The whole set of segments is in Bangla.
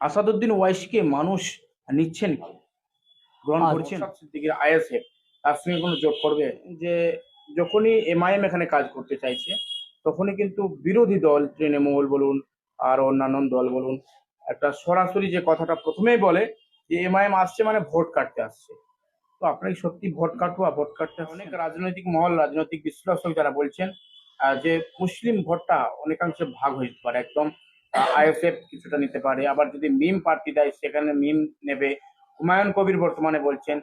আসাদুদ্দিন ওয়াইসিকে মানুষ নিচ্ছেন কি? গ্রহণ করছেন সিদ্দিকীর আইএসএফ তার সঙ্গে কোনো জোট করবে? যে যখনই এমআইএম এখানে কাজ করতে চাইছে, তখনই কিন্তু বিরোধী দল তৃণমূল বলুন আর অন্যান্য দল বলুন, একটা সরাসরি যে কথাটা প্রথমেই বলে যে এমআইএম আসছে মানে ভোট কাটতে আসছে। তো আপনার কি সত্যি ভোট কাটুয়া, ভোট কাটতে অনেক রাজনৈতিক মহল, রাজনৈতিক বিশ্লেষক যারা বলছেন যে মুসলিম ভোটটা অনেকাংশে ভাগ হয়ে যেতে পারে, একদম আইএসএফ কিছুটা নিতে পারে, আবার যদি মিম প্রার্থী দেয় সেখানে মিম নেবে। হুমায়ুন কবির বর্তমানে বলছেন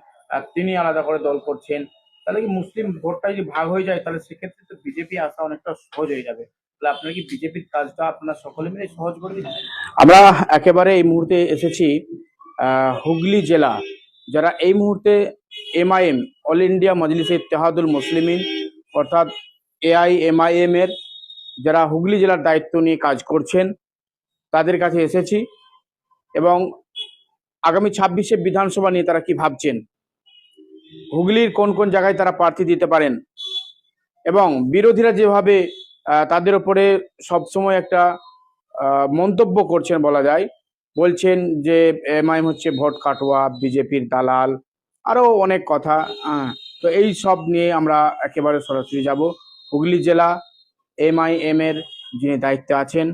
তিনি আলাদা করে দল করছেন। তাহলে কি মুসলিম ভোটটা যদি ভাগ হয়ে যায়, তাহলে সেক্ষেত্রে তো বিজেপি আসা অনেকটা সহজ হয়ে যাবে। তাহলে আপনার কি বিজেপির কাজটা আপনার সকলে মিলে সহজ করে দিচ্ছেন? আমরা একেবারে এই মুহূর্তে এসেছি হুগলি জেলা, যারা এই মুহূর্তে এমআইএম অল ইন্ডিয়া মজলিসে ইত্তেহাদুল মুসলিমিন অর্থাৎ এআইএমআইএম এর যারা হুগলি জেলার দায়িত্ব নিয়ে কাজ করছেন, তাদের কাছে এসেছি এবং আগামী 26শে বিধানসভা নিয়ে তারা কি ভাবছেন, হুগলির কোন কোন জায়গায় তারা প্রার্থী দিতে পারেন, এবং বিরোধীরা যেভাবে তাদের উপরে সবসময় একটা মন্তব্য করছেন বলা যায়, বলছেন যে এমআইএম হচ্ছে ভোট কাটোয়া, বিজেপির দালাল, আরো অনেক কথা। তো এই সব নিয়ে আমরা একেবারে সরাসরি যাব হুগলি জেলা এমআইএম এর যিনি দায়িত্বে আছেন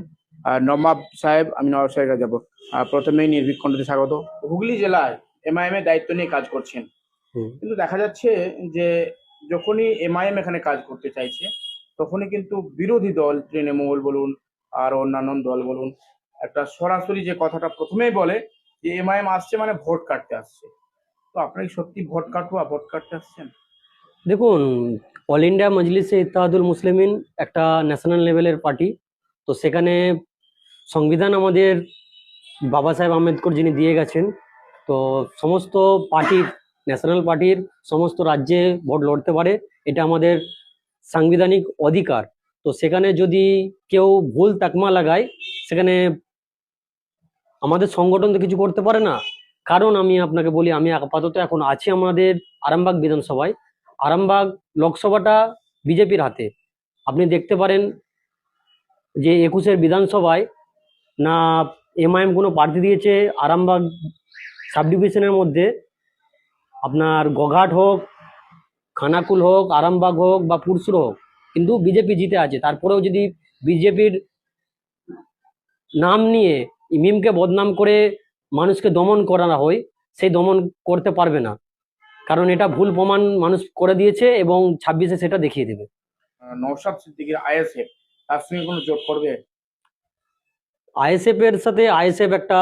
নবাব সাহেব। আমি নবাব সাহেবের কাছে যাবো। প্রথমেই নির্ভীকণ্ঠতে স্বাগত। হুগলি জেলায় এমআইএম এর দায়িত্ব নিয়ে কাজ করছেন, কিন্তু দেখা যাচ্ছে যে যখনই এমআইএম এখানে কাজ করতে চাইছে, তখনই কিন্তু বিরোধী দল তৃণমূল বলুন আর অন্যান্য দল বলুন, একটা সরাসরি যে কথাটা প্রথমেই বলে যে এমআইএম আসছে মানে ভোট কাটতে আসছে। তো আপনার কি সত্যি ভোট কাটুয়া, ভোট কাটতে আসছেন? দেখুন, অল ইন্ডিয়া মজলিসে ইত্তেহাদুল মুসলিমিন একটা ন্যাশনাল লেভেলের পার্টি। তো সেখানে সংবিধান আমাদের বাবা সাহেব আম্বেদকর যিনি দিয়ে গেছেন, তো সমস্ত পার্টির, ন্যাশনাল পার্টির সমস্ত রাজ্যে ভোট লড়তে পারে, এটা আমাদের সাংবিধানিক অধিকার। তো সেখানে যদি কেউ ভুল তাকমা লাগায়, সেখানে আমাদের সংগঠন তো কিছু করতে পারে না। কারণ আমি আপনাকে বলি, আমি আপাতত এখন আছি আমাদের আরামবাগ বিধানসভায়। আরামবাগ লোকসভাটা বিজেপির হাতে। আপনি দেখতে পারেন যে 21-এর বিধানসভায় না এমআইএম কোনো প্রার্থী দিয়েছে আরামবাগ সাব ডিভিশনের মধ্যে, আপনার গোঘাট হোক, খানাকুল হোক, আরামবাগ হোক বা পুরসুর হোক, কিন্তু বিজেপি জিতে আছে। তারপরেও যদি বিজেপির নাম নিয়ে মিমকে বদনাম করে মানুষকে দমন করানো হয়, সেই দমন করতে পারবে না, কারণ এটা ভুল প্রমাণ মানুষ করে দিয়েছে এবং 26-এ সেটা দেখিয়ে দেবে। নওশাদ সিদ্দিকীর আইএসএফ তার সঙ্গে কোনো জোট করবে? আইএসএফ এর সাথে আইএসএফ একটা